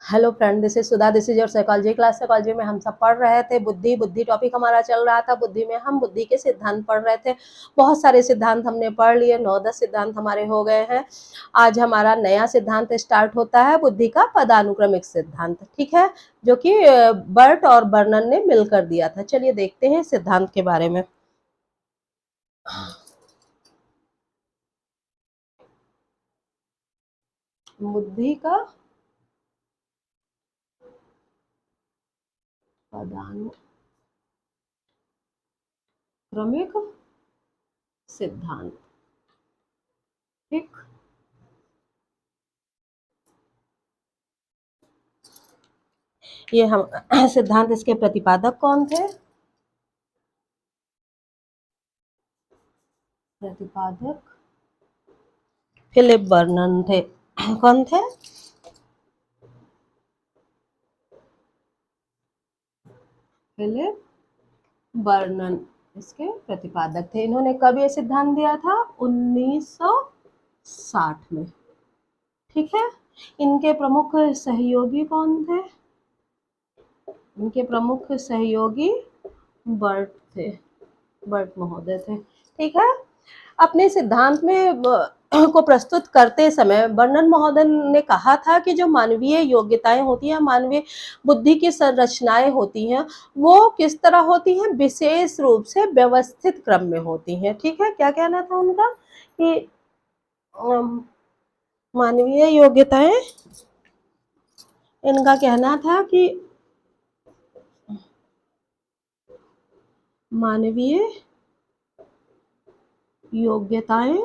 Hello friend, this is Sudha, this is your psychology class. Psychology में हम सब पढ़ रहे थे बुद्धि। बुद्धि टॉपिक हमारा चल रहा था। बुद्धि में हम बुद्धि के सिद्धांत पढ़ रहे थे। बहुत सारे सिद्धांत हमने पढ़ लिए, 9-10 सिद्धांत हमारे हो गए हैं। आज हमारा नया सिद्धांत स्टार्ट होता है, बुद्धि का पदानुक्रमिक सिद्धांत। ठीक है, जो कि बर्ट और बर्नन ने मिलकर दिया था। चलिए देखते हैं सिद्धांत के बारे में। बुद्धि का पदानुक्रमिक सिद्धांत। ठीक, ये हम सिद्धांत, इसके प्रतिपादक कौन थे? प्रतिपादक फिलिप बर्नन थे। कौन थे? फिलिप बर्नन इसके प्रतिपादक थे। इन्होंने कब ये सिद्धांत दिया था? 1960 में। ठीक है, इनके प्रमुख सहयोगी कौन थे? इनके प्रमुख सहयोगी बर्ट थे, बर्ट महोदय थे। ठीक है, अपने सिद्धांत में को प्रस्तुत करते समय बर्नन महोदय ने कहा था कि जो मानवीय योग्यताएं होती हैं, मानवीय बुद्धि की संरचनाएं होती हैं, वो किस तरह होती हैं? विशेष रूप से व्यवस्थित क्रम में होती हैं। ठीक है, क्या कहना था उनका कि मानवीय योग्यताएं, इनका कहना था कि मानवीय योग्यताएं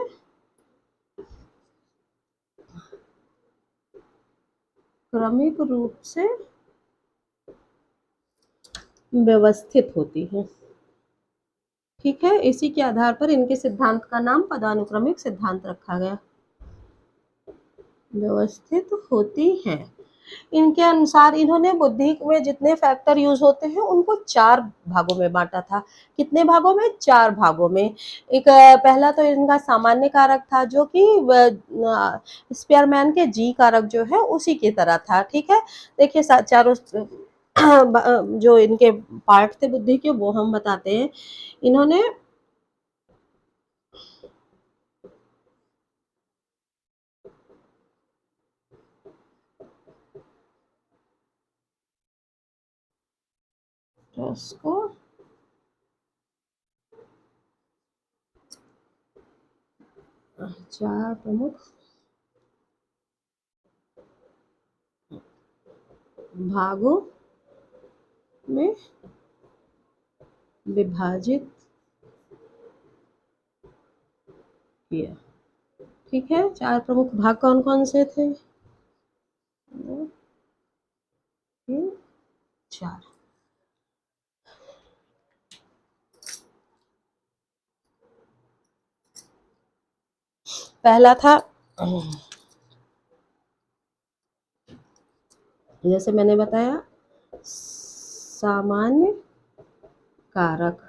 क्रमिक रूप से व्यवस्थित होती हैं। ठीक है, इसी के आधार पर इनके सिद्धांत का नाम पदानुक्रमिक सिद्धांत रखा गया। व्यवस्थित होती हैं। इनके अनुसार इन्होंने बुद्धि में जितने फैक्टर यूज होते हैं उनको 4 भागों में बांटा था। कितने भागों में? 4 भागों में। एक पहला तो इनका सामान्य कारक था, जो कि स्पेयरमैन के जी कारक जो है उसी की तरह था। ठीक है, देखिए चारों जो इनके पार्ट थे बुद्धि के, वो हम बताते हैं। इन्होंने उसको 4 प्रमुख भागों में विभाजित किया। ठीक है, 4 प्रमुख भाग कौन कौन से थे? 2, 3, 4। पहला था, जैसे मैंने बताया, सामान्य कारक।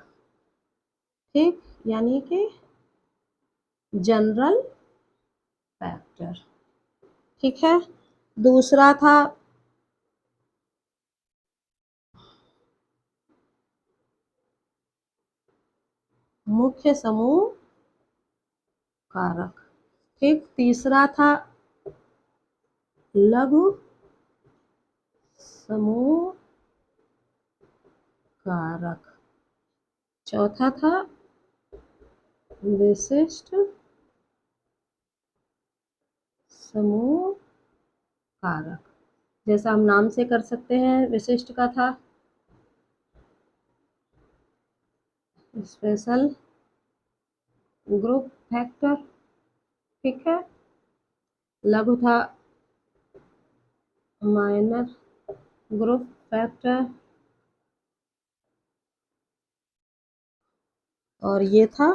ठीक, यानी कि जनरल फैक्टर। ठीक है, दूसरा था मुख्य समूह कारक। ठीक, तीसरा था लघु समूह कारक। चौथा था विशिष्ट समूह कारक। जैसा हम नाम से कर सकते हैं, विशिष्ट का था स्पेशल ग्रुप फैक्टर। ठीक है, लघु था माइनर ग्रुप फैक्टर, और ये था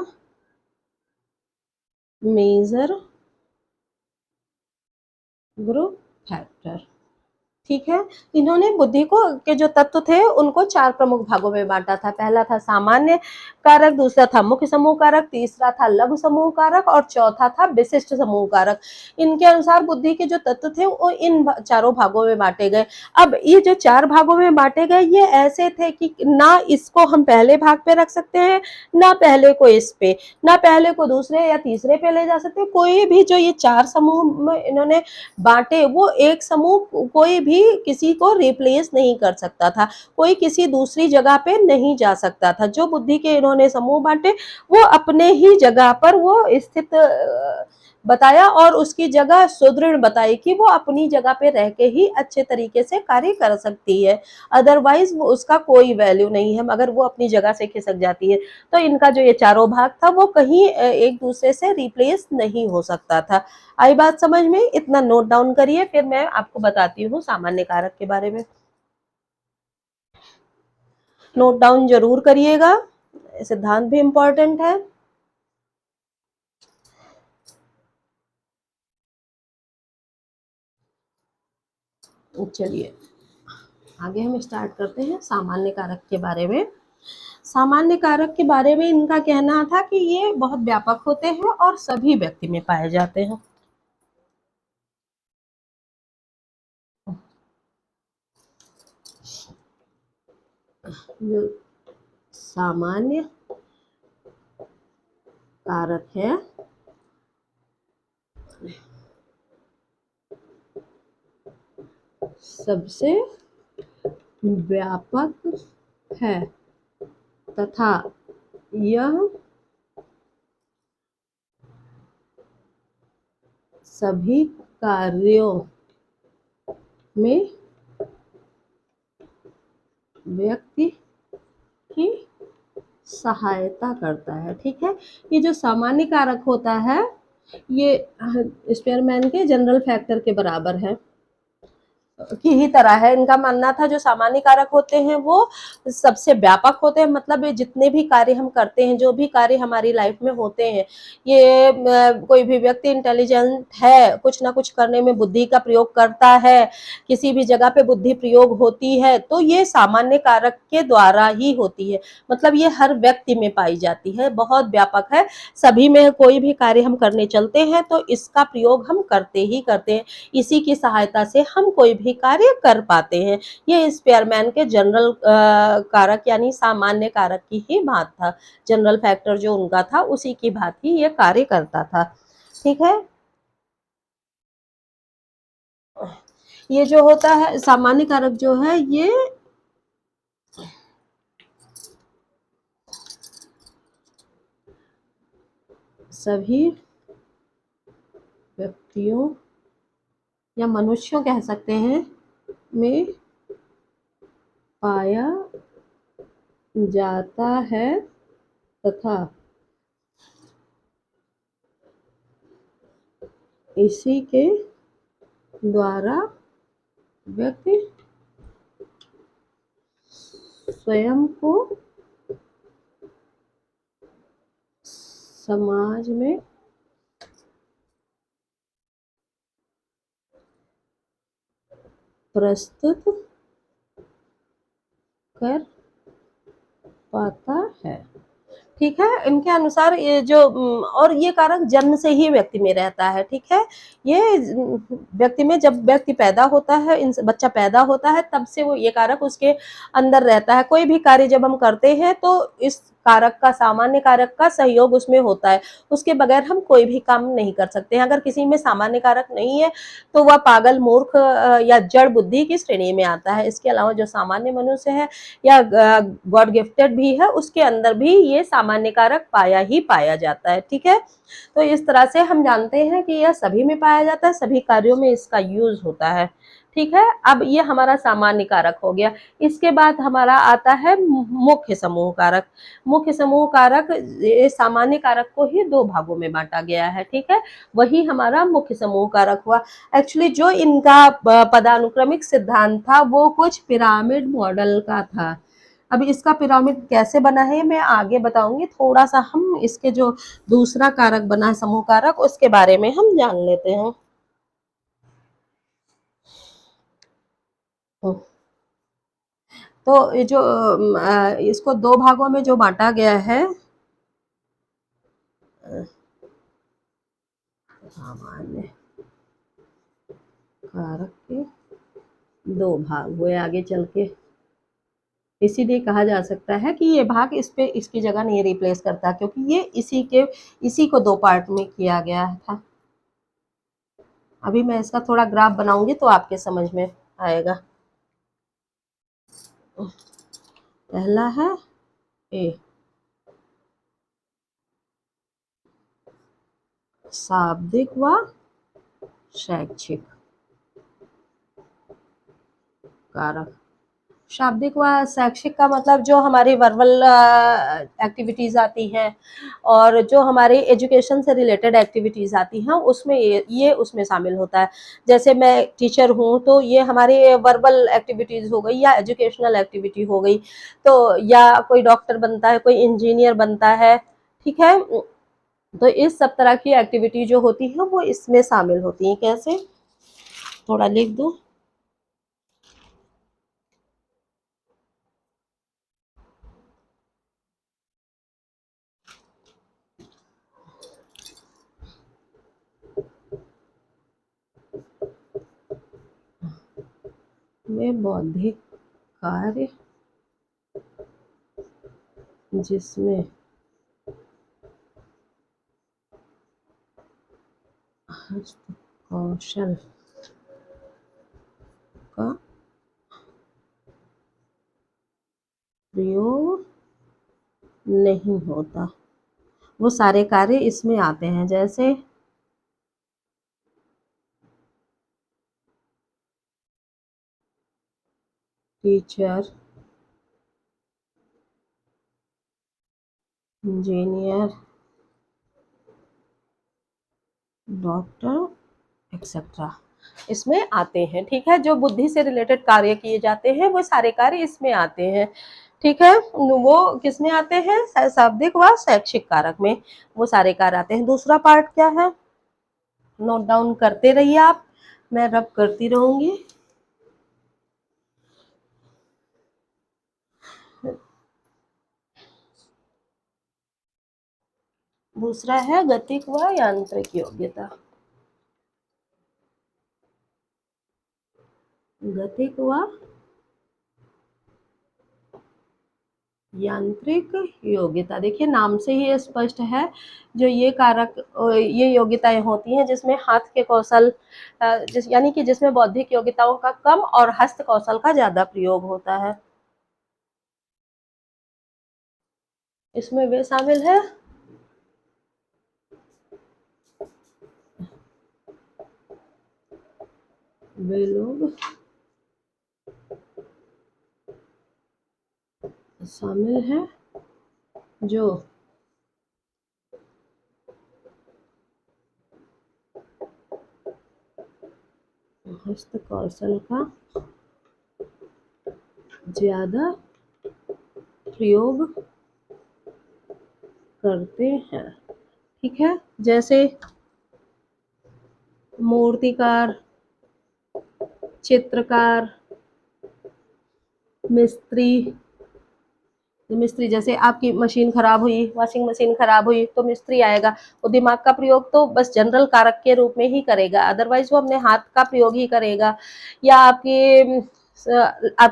मेजर ग्रुप फैक्टर। ठीक है। इन्होंने बुद्धि को के जो तत्व थे उनको 4 प्रमुख भागों में बांटा था। पहला था सामान्य कारक, दूसरा था मुख्य समूह कारक, तीसरा था लघु समूह कारक और चौथा था विशिष्ट समूह कारक। इनके अनुसार बुद्धि के जो तत्व थे वो इन चारों भागों में बांटे गए। अब ये जो 4 भागों में बांटे गए ये ऐसे थे कि ना इसको हम पहले भाग पे रख सकते हैं, ना पहले को इस पे, ना पहले को दूसरे या तीसरे पे ले जा सकते। कोई भी जो ये 4 समूह में इन्होंने बांटे वो एक समूह कोई भी किसी को रिप्लेस नहीं कर सकता था, कोई किसी दूसरी जगह पे नहीं जा सकता था। जो बुद्धि के इन्होंने समूह बांटे वो अपने ही जगह पर वो स्थित बताया और उसकी जगह सुदृढ़ बताई कि वो अपनी जगह पे रह के ही अच्छे तरीके से कार्य कर सकती है, अदरवाइज वो उसका कोई वैल्यू नहीं है। अगर वो अपनी जगह से खिसक जाती है तो इनका जो ये चारों भाग था वो कहीं एक दूसरे से रिप्लेस नहीं हो सकता था। आई बात समझ में? इतना नोट डाउन करिए, फिर मैं आपको बताती हूँ सामान्य कारक के बारे में। नोट डाउन जरूर करिएगा, सिद्धांत भी इंपॉर्टेंट है। चलिए आगे हम स्टार्ट करते हैं सामान्य कारक के बारे में। सामान्य कारक के बारे में इनका कहना था कि ये बहुत व्यापक होते हैं और सभी व्यक्ति में पाए जाते हैं। जो सामान्य कारक है सबसे व्यापक है तथा यह सभी कार्यों में व्यक्ति की सहायता करता है। ठीक है, ये जो सामान्य कारक होता है ये स्पेयरमैन के जनरल फैक्टर के बराबर है की ही तरह है। इनका मानना था जो सामान्य कारक होते हैं वो सबसे व्यापक होते हैं, मतलब ये जितने भी कार्य हम करते हैं, जो भी कार्य हमारी लाइफ में होते हैं, ये कोई भी व्यक्ति इंटेलिजेंट है, कुछ ना कुछ करने में बुद्धि का प्रयोग करता है, किसी भी जगह पे बुद्धि प्रयोग होती है तो ये सामान्य कारक के द्वारा ही होती है। मतलब ये हर व्यक्ति में पाई जाती है, बहुत व्यापक है, सभी में कोई भी कार्य हम करने चलते हैं तो इसका प्रयोग हम करते ही करते हैं, इसी की सहायता से हम कोई भी कार्य कर पाते हैं। ये स्पेयरमैन के जनरल कारक यानी सामान्य कारक की ही बात था, जनरल फैक्टर जो उनका था उसी की बात ही ये कार्य करता था। ठीक है, ये जो होता है सामान्य कारक जो है ये सभी व्यक्तियों या मनुष्यों कह सकते हैं में पाया जाता है तथा इसी के द्वारा व्यक्ति स्वयं को समाज में प्रस्तुत कर पाता है। ठीक है, इनके अनुसार ये जो और ये कारक जन्म से ही व्यक्ति में रहता है। ठीक है, ये व्यक्ति में जब व्यक्ति पैदा होता है, बच्चा पैदा होता है तब से वो ये कारक उसके अंदर रहता है। कोई भी कार्य जब हम करते हैं तो इस कारक का, सामान्य कारक का सहयोग उसमें होता है, उसके बगैर हम कोई भी काम नहीं कर सकते हैं। अगर किसी में सामान्य कारक नहीं है तो वह पागल, मूर्ख या जड़ बुद्धि की श्रेणी में आता है। इसके अलावा जो सामान्य मनुष्य है या गॉड गिफ्टेड भी है उसके अंदर भी ये सामान्य कारक पाया ही पाया जाता है। ठीक है, तो इस तरह से हम जानते हैं कि यह सभी में पाया जाता है, सभी कार्यों में इसका यूज होता है। ठीक है, अब ये हमारा सामान्य कारक हो गया। इसके बाद हमारा आता है मुख्य समूह कारक। मुख्य समूह कारक, सामान्य कारक को ही 2 भागों में बांटा गया है। ठीक है, वही हमारा मुख्य समूह कारक हुआ। एक्चुअली जो इनका पदानुक्रमिक सिद्धांत था वो कुछ पिरामिड मॉडल का था। अब इसका पिरामिड कैसे बना है मैं आगे बताऊंगी। थोड़ा सा हम इसके जो दूसरा कारक बना है समूह कारक उसके बारे में हम जान लेते हैं। तो ये जो इसको दो भागों में जो बांटा गया है, सामान्य कारक के दो भाग हुए आगे चल के, इसीलिए कहा जा सकता है कि ये भाग इस पे इसकी जगह नहीं रिप्लेस करता, क्योंकि ये इसी को दो पार्ट में किया गया था। अभी मैं इसका थोड़ा ग्राफ बनाऊंगी तो आपके समझ में आएगा। पहला है ए, शाब्दिक व शैक्षिक कारक। शाब्दिक व शैक्षिक का मतलब जो हमारी वर्बल एक्टिविटीज़ आती हैं और जो हमारी एजुकेशन से रिलेटेड एक्टिविटीज़ आती हैं, उसमें ये उसमें शामिल होता है। जैसे मैं टीचर हूँ तो ये हमारी वर्बल एक्टिविटीज़ हो गई या एजुकेशनल एक्टिविटी हो गई, तो या कोई डॉक्टर बनता है, कोई इंजीनियर बनता है, ठीक है। तो इस सब तरह की एक्टिविटी जो होती है वो इसमें शामिल होती हैं। कैसे, थोड़ा लिख दूँ। में बौद्धिक कार्य जिसमें हस्त कौशल का प्रयोग नहीं होता, वो सारे कार्य इसमें आते हैं। जैसे टीचर, इंजीनियर, डॉक्टर एक्सेट्रा इसमें आते हैं, ठीक है। जो बुद्धि से रिलेटेड कार्य किए जाते हैं वो सारे कार्य इसमें आते हैं, ठीक है। वो किसमें आते हैं, शाब्दिक व शैक्षिक कारक में वो सारे कार्य आते हैं। दूसरा पार्ट क्या है, नोट डाउन करते रहिए आप, मैं रब करती रहूंगी। दूसरा है गतिक व यांत्रिक योग्यता। गतिक व यांत्रिक योग्यता, देखिए नाम से ही स्पष्ट है, जो ये कारक ये योग्यताएं होती हैं जिसमें हाथ के कौशल यानी कि जिसमें बौद्धिक योग्यताओं का कम और हस्त कौशल का ज्यादा प्रयोग होता है, इसमें वे शामिल है। वे लोग शामिल हैं जो हस्त कौशल का ज्यादा प्रयोग करते हैं, ठीक है। जैसे मूर्तिकार, चित्रकार, मिस्त्री। मिस्त्री, जैसे आपकी मशीन खराब हुई, वॉशिंग मशीन खराब हुई तो मिस्त्री आएगा, वो दिमाग का प्रयोग तो बस जनरल कारक के रूप में ही करेगा, अदरवाइज वो अपने हाथ का प्रयोग ही करेगा। या आपके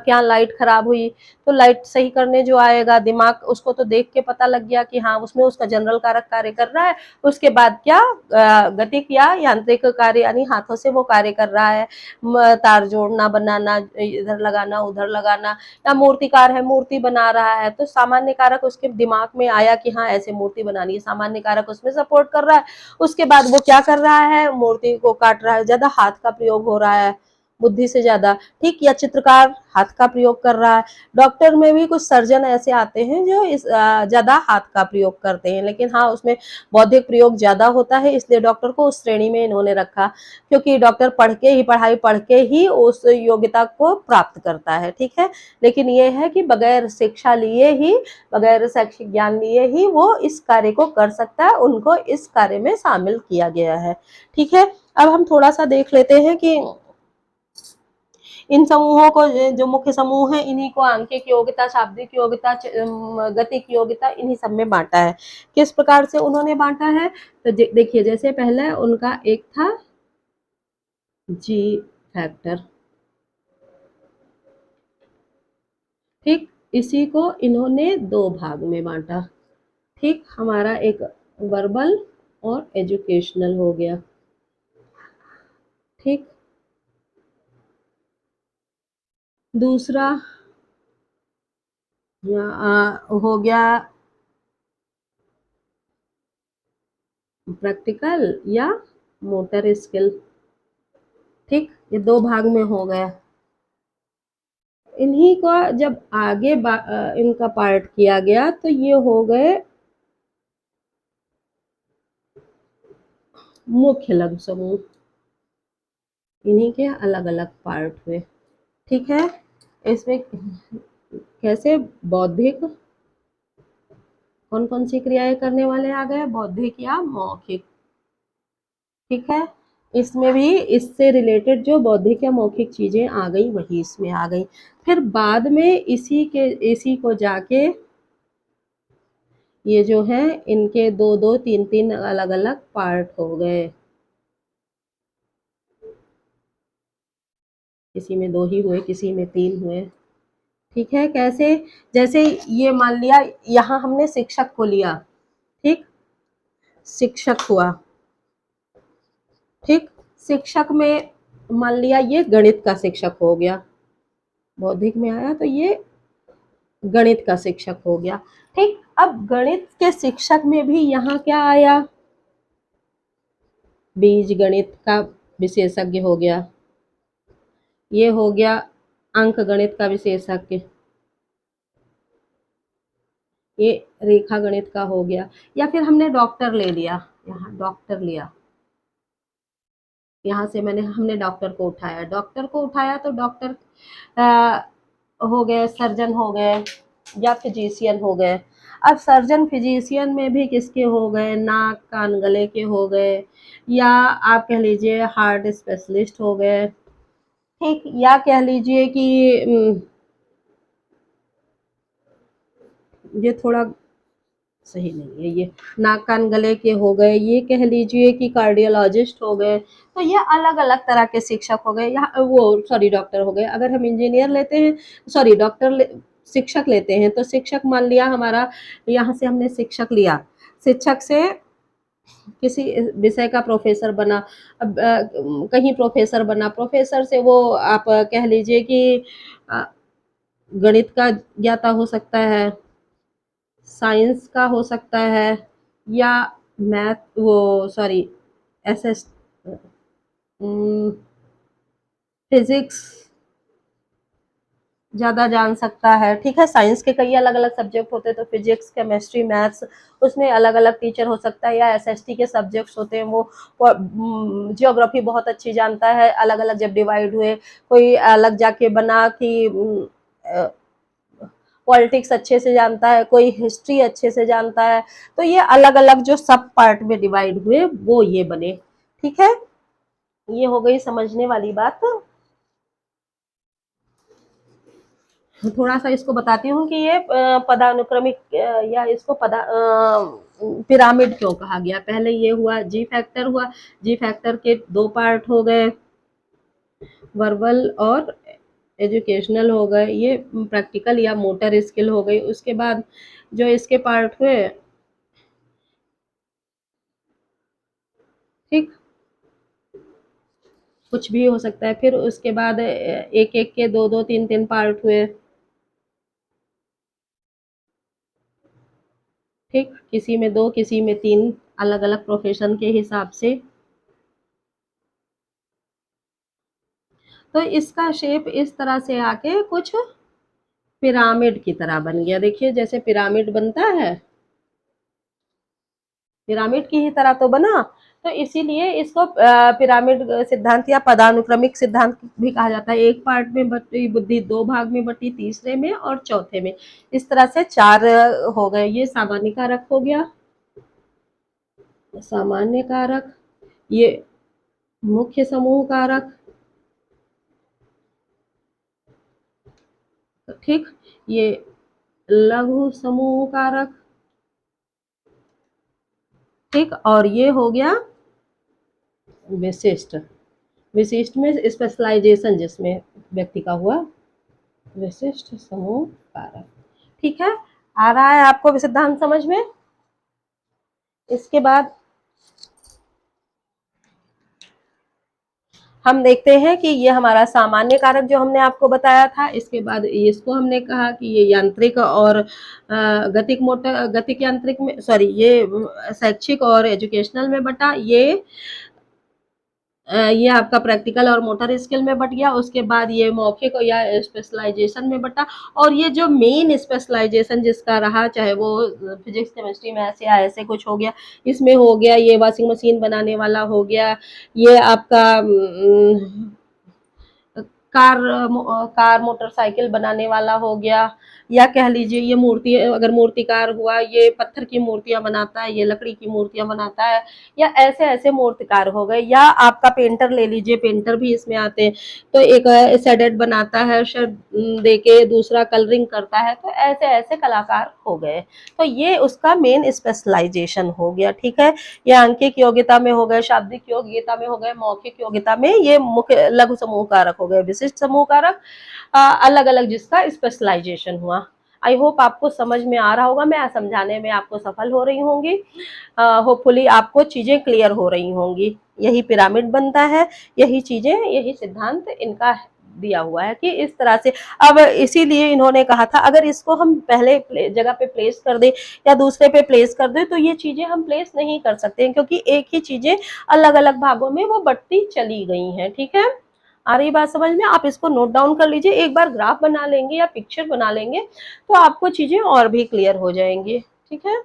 यहाँ लाइट खराब हुई तो लाइट सही करने जो आएगा, दिमाग उसको तो देख के पता लग गया कि हाँ उसमें उसका जनरल कारक कार्य कर रहा है। उसके बाद क्या गतिक या यांत्रिक कार्य यानी हाथों से वो कार्य कर रहा है, तार जोड़ना, बनाना, इधर लगाना उधर लगाना। या मूर्तिकार है, मूर्ति बना रहा है, तो सामान्य कारक उसके दिमाग में आया कि हाँ ऐसे मूर्ति बनानी है, सामान्य कारक उसमें सपोर्ट कर रहा है। उसके बाद वो क्या कर रहा है, मूर्ति को काट रहा है, ज्यादा हाथ का प्रयोग हो रहा है बुद्धि से ज्यादा, ठीक। या चित्रकार हाथ का प्रयोग कर रहा है। डॉक्टर में भी कुछ सर्जन ऐसे आते हैं जो इस ज्यादा हाथ का प्रयोग करते हैं, लेकिन हाँ उसमें बौद्धिक प्रयोग ज्यादा होता है, इसलिए डॉक्टर को उस श्रेणी में इन्होंने रखा, क्योंकि डॉक्टर पढ़ाई पढ़ के ही उस योग्यता को प्राप्त करता है, ठीक है। लेकिन ये है कि बगैर शिक्षा लिए ही, बगैर शैक्षिक ज्ञान लिए ही वो इस कार्य को कर सकता है, उनको इस कार्य में शामिल किया गया है, ठीक है। अब हम थोड़ा सा देख लेते हैं कि इन समूहों को, जो मुख्य समूह है, इन्हीं को आंकिक योग्यता, शाब्दिक योग्यता, गतिक योग्यता, इन्हीं सब में बांटा है। किस प्रकार से उन्होंने बांटा है, तो देखिए, जैसे पहले उनका एक था जी फैक्टर, ठीक, इसी को इन्होंने दो भाग में बांटा। ठीक, हमारा एक वर्बल और एजुकेशनल हो गया। ठीक, दूसरा हो गया प्रैक्टिकल या मोटर स्किल। ठीक, ये दो भाग में हो गया। इन्हीं का जब आगे इनका पार्ट किया गया तो ये हो गए मुख्य लघु समूह, इन्हीं के अलग अलग पार्ट हुए। ठीक है, इसमें कैसे बौद्धिक, कौन कौन सी क्रियाएं करने वाले आ गए, बौद्धिक या मौखिक। ठीक है, इसमें भी इससे रिलेटेड जो बौद्धिक या मौखिक चीजें आ गई वही इसमें आ गई। फिर बाद में इसी को जाके ये जो है इनके दो दो तीन तीन अलग अलग पार्ट हो गए। किसी में दो ही हुए, किसी में तीन हुए। ठीक है, कैसे, जैसे ये मान लिया यहाँ हमने शिक्षक को लिया। ठीक, शिक्षक हुआ। ठीक, शिक्षक में मान लिया ये गणित का शिक्षक हो गया, बौद्धिक में आया तो ये गणित का शिक्षक हो गया। ठीक, अब गणित के शिक्षक में भी यहाँ क्या आया, बीज गणित का विशेषज्ञ हो गया, ये हो गया अंक गणित का विशेषज्ञ, ये रेखा गणित का हो गया। या फिर हमने डॉक्टर ले लिया, यहाँ डॉक्टर लिया, यहाँ से हमने डॉक्टर को उठाया, तो डॉक्टर हो गए, सर्जन हो गए या फिजिशियन हो गए। अब सर्जन फिजिशियन में भी किसके हो गए, नाक कान गले के हो गए, या आप कह लीजिए हार्ट स्पेशलिस्ट हो गए। ठीक, या कह लीजिए कि ये थोड़ा सही नहीं है, ये नाक कान गले के हो गए, ये कह लीजिए कि कार्डियोलॉजिस्ट हो गए। तो ये अलग अलग तरह के शिक्षक हो गए, यहाँ वो सॉरी डॉक्टर हो गए। अगर हम इंजीनियर लेते हैं, सॉरी शिक्षक लेते हैं, तो शिक्षक मान लिया हमारा, यहाँ से हमने शिक्षक लिया, शिक्षक से किसी विषय का प्रोफेसर बना। अब कहीं प्रोफेसर बना, प्रोफेसर से वो आप कह लीजिए कि अ, गणित का ज्ञाता हो सकता है, साइंस का हो सकता है, या मैथ वो सॉरी एसएस फिजिक्स ज़्यादा जान सकता है। ठीक है, साइंस के कई अलग अलग सब्जेक्ट होते हैं, तो फिजिक्स केमिस्ट्री मैथ्स, उसमें अलग अलग टीचर हो सकता है। या एसएसटी के सब्जेक्ट्स होते हैं, वो जियोग्राफी बहुत अच्छी जानता है। अलग अलग जब डिवाइड हुए, कोई अलग जाके बना कि पॉलिटिक्स अच्छे से जानता है, कोई हिस्ट्री अच्छे से जानता है। तो ये अलग अलग जो सब पार्ट में डिवाइड हुए वो ये बने। ठीक है, ये हो गई समझने वाली बात। थोड़ा सा इसको बताती हूँ कि ये पदानुक्रमिक या इसको पिरामिड क्यों कहा गया। पहले ये हुआ जी फैक्टर हुआ, जी फैक्टर के दो पार्ट हो गए, वर्बल और एजुकेशनल हो गए, ये प्रैक्टिकल या मोटर स्किल हो गई। उसके बाद जो इसके पार्ट हुए, ठीक, कुछ भी हो सकता है। फिर उसके बाद एक एक के दो दो तीन तीन पार्ट हुए। ठीक, किसी में दो, किसी में तीन, अलग अलग प्रोफेशन के हिसाब से। तो इसका शेप इस तरह से आके कुछ पिरामिड की तरह बन गया। देखिए, जैसे पिरामिड बनता है, पिरामिड की ही तरह तो बना। तो इसीलिए इसको पिरामिड सिद्धांत या पदानुक्रमिक सिद्धांत भी कहा जाता है। एक पार्ट में बटी बुद्धि, दो भाग में बटी, तीसरे में और चौथे में, इस तरह से चार हो गए। ये सामान्य कारक हो गया, सामान्य कारक, ये मुख्य समूह कारक, ठीक, ये लघु समूह कारक, ठीक, और ये हो गया विशिष्ट। विशिष्ट में स्पेशलाइजेशन जिसमें व्यक्ति का हुआ, विशिष्ट समूह कारक। ठीक है, आ रहा है आपको सिद्धांत समझ में? इसके बाद हम देखते हैं कि ये हमारा सामान्य कारक जो हमने आपको बताया था। इसके बाद इसको हमने कहा कि ये यांत्रिक और गतिक मोटर, गतिक यांत्रिक में, सॉरी, ये शैक्षिक और एजुकेशनल में बटा, ये आपका प्रैक्टिकल और मोटर स्किल में बट गया। उसके बाद ये मौखिक या स्पेशलाइजेशन में बटा, और ये जो मेन स्पेशलाइजेशन जिसका रहा, चाहे वो फिजिक्स केमिस्ट्री मैथ्स या ऐसे कुछ हो गया, इसमें हो गया ये वाशिंग मशीन बनाने वाला हो गया, ये आपका कार कार मोटरसाइकिल बनाने वाला हो गया, या कह लीजिए ये मूर्ति, अगर मूर्तिकार हुआ, ये पत्थर की मूर्तियां बनाता है, ये लकड़ी की मूर्तियां बनाता है, या ऐसे ऐसे मूर्तिकार हो गए। या आपका पेंटर ले लीजिए, पेंटर भी इसमें आते हैं, तो एक शेडेड बनाता है, शेड देके दूसरा कलरिंग करता है, तो ऐसे ऐसे कलाकार हो गए। तो ये उसका मेन स्पेशलाइजेशन हो गया। ठीक है, ये आंकिक योग्यता में हो गए, शाब्दिक योग्यता में हो गए, मौखिक योग्यता में ये मुख्य लघु समूह कारक हो गए, विशिष्ट समूह कारक अलग अलग जिसका स्पेशलाइजेशन हुआ। आई होप आपको समझ में आ रहा होगा, मैं समझाने में आपको सफल हो रही होंगी, होपफुली आपको चीजें क्लियर हो रही होंगी। यही पिरामिड बनता है, यही चीजें, यही सिद्धांत इनका दिया हुआ है कि इस तरह से। अब इसीलिए इन्होंने कहा था अगर इसको हम पहले जगह पे प्लेस कर दे या दूसरे पे प्लेस कर दे, तो ये चीजें हम प्लेस नहीं कर सकते हैं, क्योंकि एक ही चीजें अलग अलग भागों में वो बढ़ती चली गई हैं। ठीक है, आ रही बात समझ में? आप इसको नोट डाउन कर लीजिए, एक बार ग्राफ बना लेंगे या पिक्चर बना लेंगे तो आपको चीजें और भी क्लियर हो जाएंगी। ठीक है,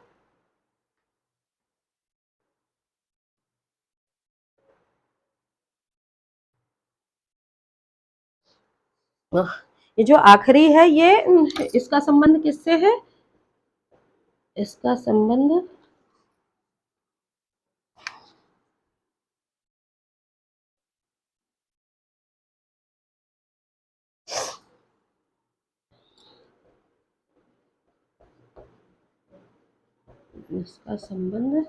ये जो आखिरी है, ये इसका संबंध किससे है? इसका संबंध इसका संबंध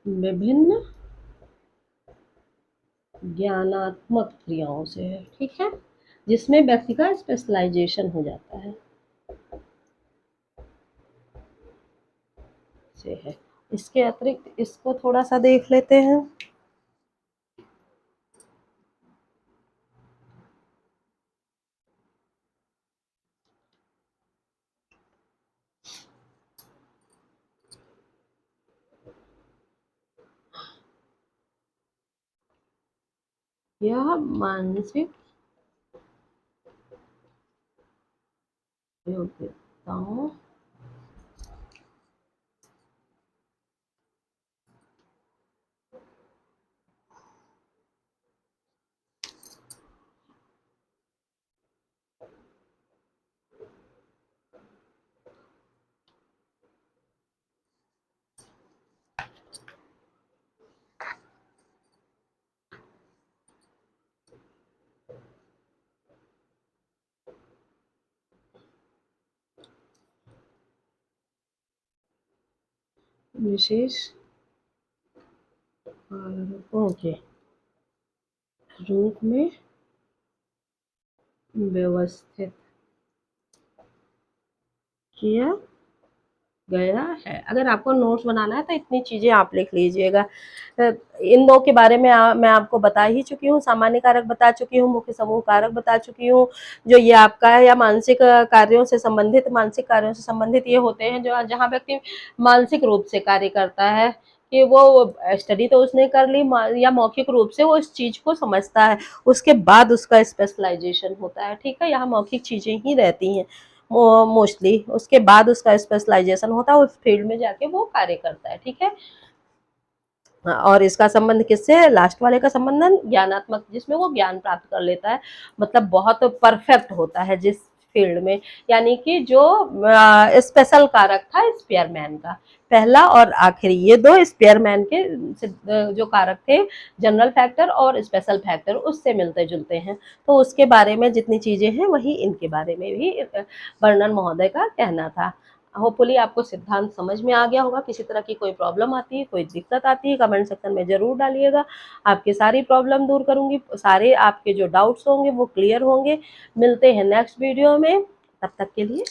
विभिन्न ज्ञानात्मक क्रियाओं से है। ठीक है, जिसमें व्यक्ति का स्पेशलाइजेशन हो जाता है, से है। इसके अतिरिक्त इसको थोड़ा सा देख लेते हैं। यह मानसिक योग्यताओं विशेष कारकों के रूप में व्यवस्थित किया गया है। अगर आपको नोट्स बनाना है तो इतनी चीजें आप लिख लीजिएगा। इन दो के बारे में मैं आपको बता ही चुकी हूँ, सामान्य कारक बता चुकी हूँ, मुख्य समूह कारक बता चुकी हूँ। जो ये आपका है, या मानसिक कार्यों से संबंधित, मानसिक कार्यों से संबंधित ये होते हैं जो जहाँ व्यक्ति मानसिक रूप से कार्य करता है, कि वो स्टडी तो उसने कर ली, या मौखिक रूप से वो इस चीज को समझता है, उसके बाद उसका स्पेशलाइजेशन होता है। ठीक है, यहाँ मौखिक चीजें ही रहती हैं मोस्टली, उसके बाद उसका स्पेशलाइजेशन होता है, उस फील्ड में जाके वो कार्य करता है। ठीक है, और इसका संबंध किससे है? लास्ट वाले का संबंध ज्ञानात्मक, जिसमें वो ज्ञान प्राप्त कर लेता है, मतलब बहुत परफेक्ट होता है जिस फील्ड में, यानी कि जो स्पेशल कारक था स्पीयरमैन का, पहला और आखिरी ये दो स्पीयरमैन के जो कारक थे जनरल फैक्टर और स्पेशल फैक्टर उससे मिलते जुलते हैं। तो उसके बारे में जितनी चीजें हैं वही इनके बारे में भी बर्नन महोदय का कहना था। होपफुली आपको सिद्धांत समझ में आ गया होगा। किसी तरह की कोई प्रॉब्लम आती है, कोई दिक्कत आती है, कमेंट सेक्शन में जरूर डालिएगा। आपकी सारी प्रॉब्लम दूर करूंगी, सारे आपके जो डाउट्स होंगे वो क्लियर होंगे। मिलते हैं नेक्स्ट वीडियो में, तब तक के लिए